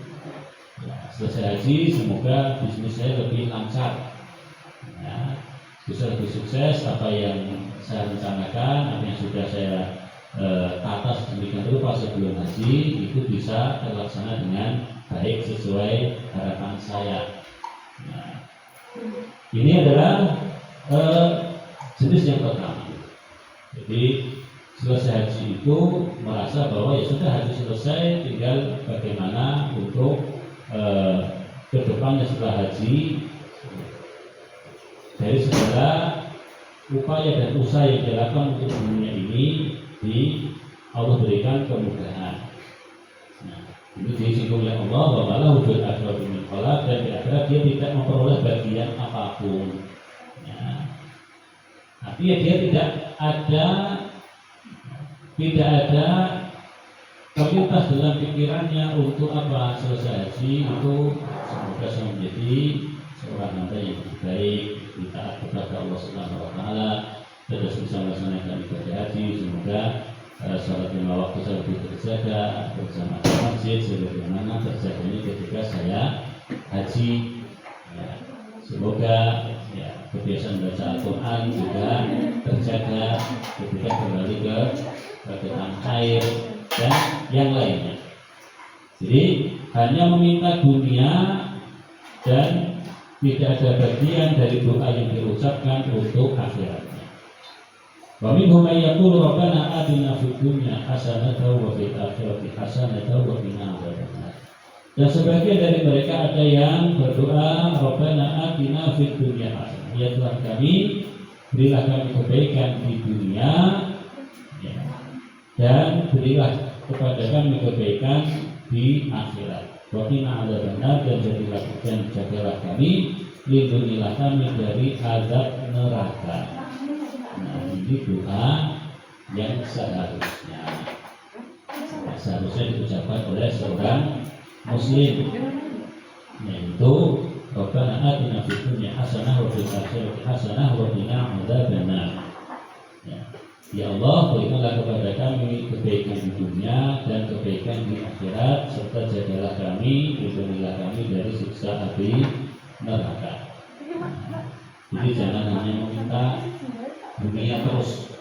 Selesai haji, semoga bisnis saya lebih lancar, ya, bisa lebih sukses. Apa yang saya rencanakan, apa yang sudah saya tata sedemikian rupa sebelum haji, itu bisa terlaksana dengan baik sesuai harapan saya. Nah, ini adalah jenis yang pertama. Jadi selesai haji itu merasa bahwa ya sudah haji selesai, tinggal bagaimana untuk kedepannya setelah haji, dari segala upaya dan usaha yang dilakukan untuk dunia ini, Allah berikan kemudahan. Nah, itu disinggung oleh Allah bahwa lahu fil akhirati min khalaq, dan di akhirat dia tidak memperoleh bagian apapun. Ya. Artinya dia tidak ada terlintas dalam pikirannya untuk apa selesai haji itu semoga saya menjadi seorang hamba yang lebih baik, taat kepada Allah Subhanahu Wa Taala, terus bisa melaksanakan ibadah haji, semoga salat 5 waktu saya lebih terjaga, bersama masjid sebagaimana terjaganya ketika saya haji. Ya, semoga ya, kebiasaan baca Al-Quran juga terjaga ketika kembali ke tanah air. dan yang lainnya. Jadi hanya meminta dunia dan tidak ada bagian dari doa yang diucapkan untuk akhiratnya. Wa minhum may yaqulu rabbana atina fid dunya hasanatan wa fil akhirati hasanatan wa qina adzabannar. Dan sebagian dari mereka ada yang berdoa rabbana atina fid dunya hasanah, ya Tuhan kami, berilah kami kebaikan di dunia, ya, dan berilah kepada kami kebaikan di akhirat. Wa qina adzabannar, dan jagalah kami, lindungilah kami dari azab neraka. Nah, ini doa yang seharusnya diucapkan oleh seorang muslim, yaitu Rabbana atina fid dunya hasanah wa fil akhirati hasanah wa qina adzabannar. Ya Allah, berikanlah kepada kami kebaikan di dunia dan kebaikan di akhirat, serta jagalah kami, lindungilah kami dari siksa api neraka. Jadi jangan hanya meminta dunia terus,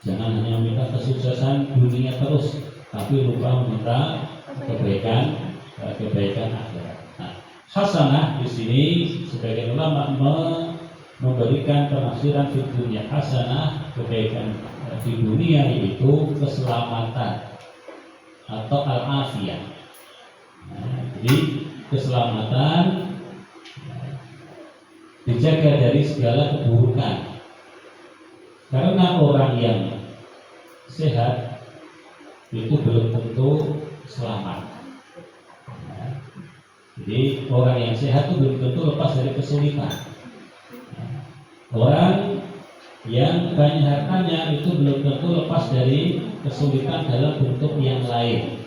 jangan hanya meminta kesuksesan dunia terus, tapi lupa meminta kebaikan akhirat. Nah, hasanah di sini sebagian ulama memberikan penafsiran di dunia hasanah, kebaikan di dunia yaitu keselamatan atau al-afiyah. Nah, jadi keselamatan, dijaga dari segala keburukan. Karena orang yang sehat itu belum tentu selamat. Jadi orang yang sehat itu belum tentu lepas dari kesulitan. Orang yang banyak hartanya itu belum tentu lepas dari kesulitan dalam bentuk yang lain.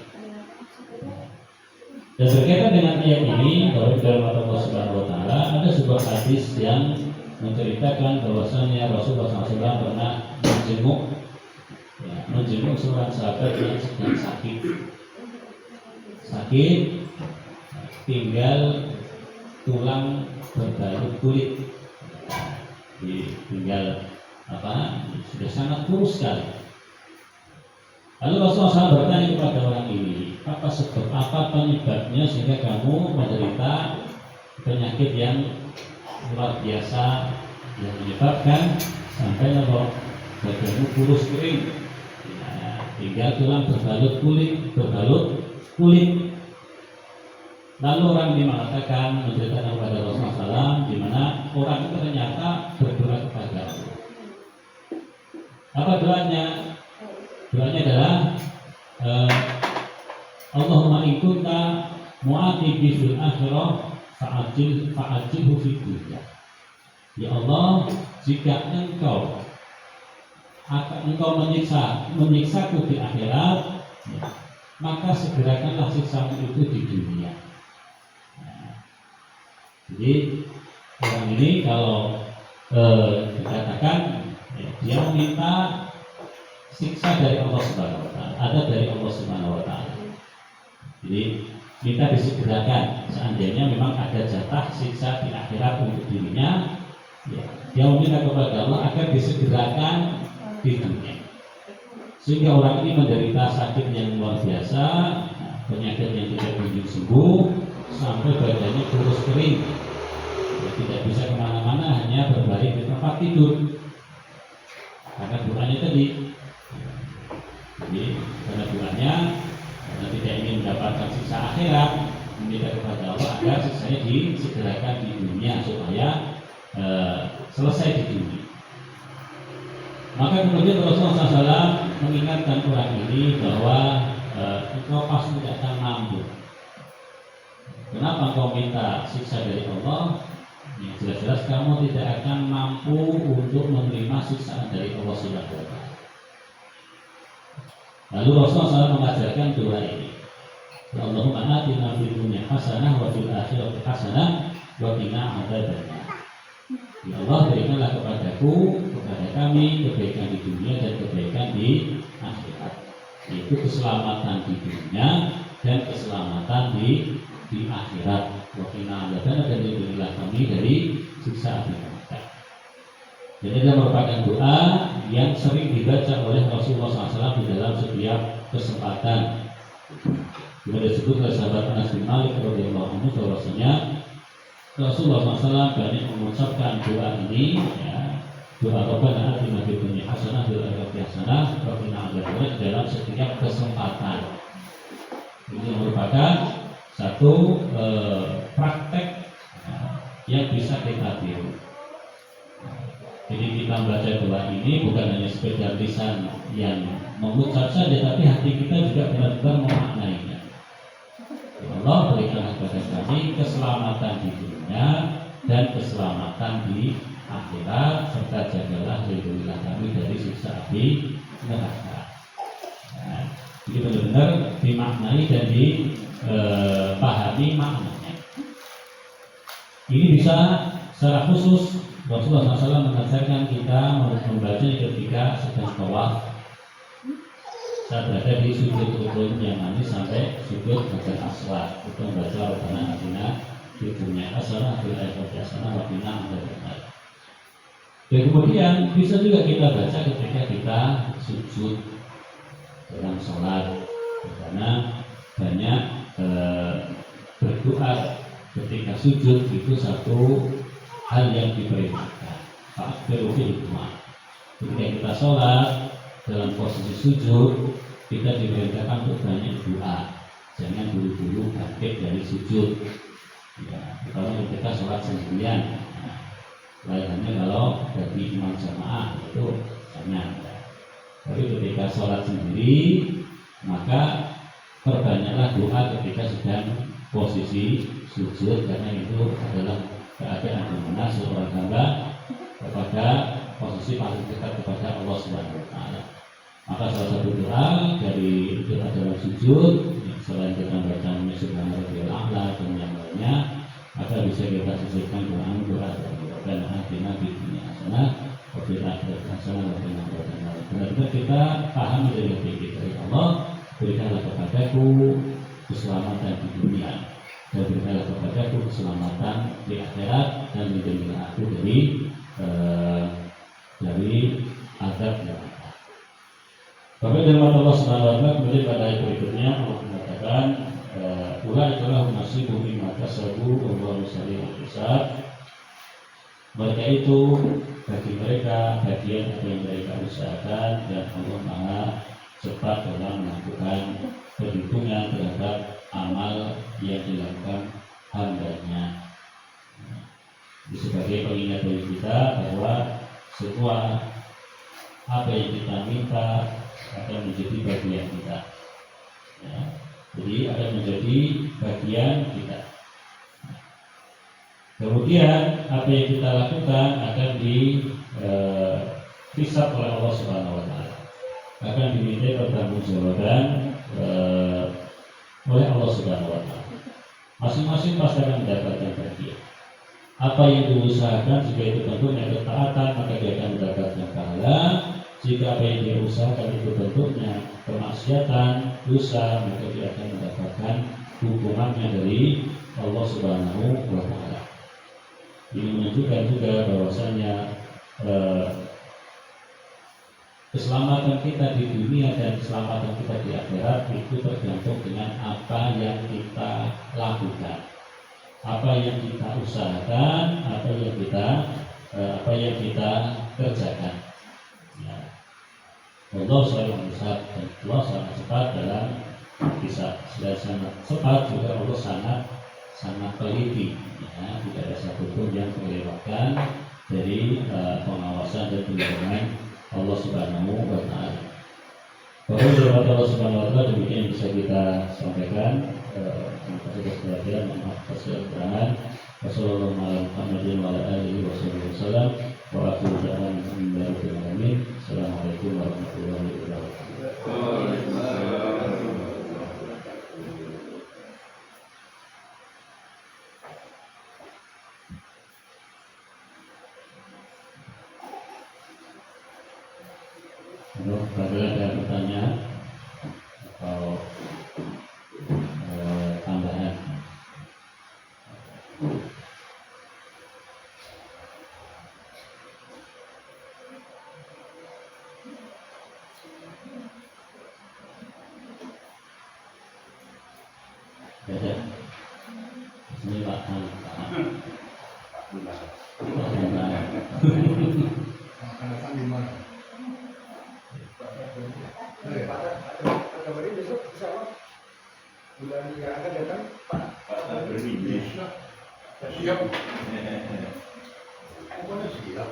Dan berkaitan dengan ayat ini, bahwa dalam Allah Subhanahu Wa Taala ada sebuah hadis yang menceritakan bahwasannya Rasulullah SAW pernah menjenguk seorang sahabat yang sedang sakit, tinggal tulang berbalut kulit, tinggal sudah sangat kurus sekali. Lalu Rasulullah SAW bertanya kepada orang ini, apa penyebabnya sehingga kamu menderita penyakit yang luar biasa yang menyebabkan sampai kalau badanmu kurus kering, tinggal tulang berbalut kulit. Lalu orang ini mengatakan, menceritakan kepada Rasulullah SAW, di mana orang itu ternyata berdoa kepada Allah. Apa doanya? Doanya adalah Allahumma in kunta mu'aqibi fil akhirah fa'ajilhu fid dunya. Ya Allah, jika engkau menyiksaku di akhirat, maka segerakanlah siksamu itu di dunia. Jadi orang ini kalau dikatakan dia meminta siksa dari Allah Subhanahu Wa Taala, ada dari Allah Subhanahu Wa Taala. Jadi minta disegerakan, seandainya memang ada jatah siksa di akhirat untuk dirinya, dia meminta kepada Allah agar disegerakan di dunia, sehingga orang ini menderita sakit yang luar biasa, penyakit yang tidak kunjung sembuh, sampai badannya kurus kering, tidak bisa kemana-mana, hanya berbaring di tempat tidur. Karena doanya tadi, jadi karena doanya, karena tidak ingin mendapatkan siksa akhirat, meminta kepada Allah agar siksanya disegerakan di dunia supaya selesai di dunia. Maka kemudian Rasulullah SAW mengingatkan orang ini bahwa engkau pasti tidak akan mampu. Kenapa engkau minta siksa dari Allah? Ya, jelas-jelas kamu tidak akan mampu untuk menerima siksaan dari Allah Subhanahu Wa Taala. Lalu Rasulullah SAW mengajarkan doa ini. Allahumma atina fid dunya hasanah wa fil akhirati hasanah wa qina adzabannar. Ya Allah, berikanlah kepadaku, kepada kami kebaikan di dunia dan kebaikan di akhirat, yaitu keselamatan di dunia dan keselamatan di akhirat. Wa qina adzabannar, dan lindungilah kami dari siksa api neraka. Jadi dia merupakan doa yang sering dibaca oleh Rasulullah SAW di dalam setiap kesempatan. Juga disebut oleh sahabat Anas bin Malik radhiyallahu anhu bahwasanya Rasulullah SAW banyak mengucapkan doa ini, ya, doa Rabbana atina fid dunya hasanah wa fil akhirati hasanah wa qina adzabannar dalam setiap kesempatan. Ini merupakan satu praktek yang bisa kita tiru. Jadi kita membaca doa ini bukan hanya sekedar lisan yang mengucap saja, tapi hati kita juga benar-benar memaknainya. Ya Allah, berikanlah kepada kami keselamatan di dunia dan keselamatan di akhirat, serta jagalah lindungilah kami dari siksa api neraka. Nah, jadi benar-benar dimaknai dan dipahami maknanya. Ini bisa secara khusus Rasulullah SAW mengajarkan kita membaca ketika sedang tawaf, saat berada di sujud rukun yang nanti sampai sujud Hajar Aswad, itu membaca Rabbana atina fid dunya hasanah wa fil akhirati hasanah wa qina adzabannar. Dan kemudian bisa juga kita baca ketika kita sujud dalam sholat, karena banyak berdoa ketika sujud itu satu hal yang diperintahkan. Ketika kita sholat dalam posisi sujud, kita diperintahkan untuk banyak doa. Jangan buru-buru bangkit dari sujud. Ya, kalau ketika sholat sendirian, lainnya kalau bagi imam jamaah itu jangan. Tapi ketika sholat sendiri, maka perbanyaklah doa ketika sedang posisi sujud, karena itu adalah keadaan di mana seorang hamba kepada posisi paling dekat kepada Allah Subhanahu wa taala. Maka salah satu doa dari doa dalam sujud, selain kita membaca Subhanallahil a'la dan yang lainnya, maka bisa kita sisipkan doa dan akhirnya di dunia hasanah, wa fil akhirati hasanah wa qina adzabannar. Benar-benar kita pahami dari hati dari Allah, berikanlah kepadaku keselamatan di dunia dan berikanlah kepadaku keselamatan di akhirat, dan lindungilah aku dari azab neraka. Bapak dan Allah Subhanahu wa taala kemudian pada ayat berikutnya Allah mengatakan ulaika lahum nasibun mimma kasabu wallahu sari'ul hisab. Mereka itu bagi mereka bagian apa yang mereka usahakan, dan Allah Maha cepat dalam melakukan perhitungan terhadap amal yang dilakukan hambanya. Ini sebagai pengingat bagi kita bahwa semua apa yang kita minta akan menjadi bagian kita, ya. Jadi akan menjadi bagian kita. Kemudian apa yang kita lakukan akan dihisab oleh Allah Subhanahu wa taala, akan diminta pertanggungjawaban oleh Allah Subhanahu wa taala. Masing-masing pasti akan mendapatkan bagian. Apa yang diusahakan, jika itu bentuknya ketaatan, maka dia akan mendapatkan pahala. Jika apa yang dia usahakan itu bentuknya kemaksiatan, dosa, maka dia akan mendapatkan hukumannya dari Allah Subhanahu wa taala. Ini menunjukkan juga bahwasanya keselamatan kita di dunia dan keselamatan kita di akhirat itu tergantung dengan apa yang kita lakukan, apa yang kita usahakan, apa yang kita kerjakan. Ya. Allah selalu berusaha dan Allah sangat cepat dalam kisah, dan sangat cepat juga Allah sangat teliti. Ya, tidak ada satupun yang terlewatkan dari pengawasan dan perlindungan Allah Subhanahu wa taala. Bahwa dari Allah Subhanahu wa taala demikian yang bisa kita sampaikan. Terima kasih atas perhatian, maaf atas kekurangan. Wassalamualaikum warahmatullahi wabarakatuh. Assalamualaikum warahmatullahi wabarakatuh. Apabila ada pertanyaan atau tambahan. Ya. Ini Pak. Besok insya Allah bulan yang akan datang Pak siap. Pokoknya siap.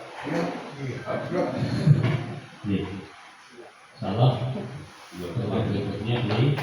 Salah. Berikutnya di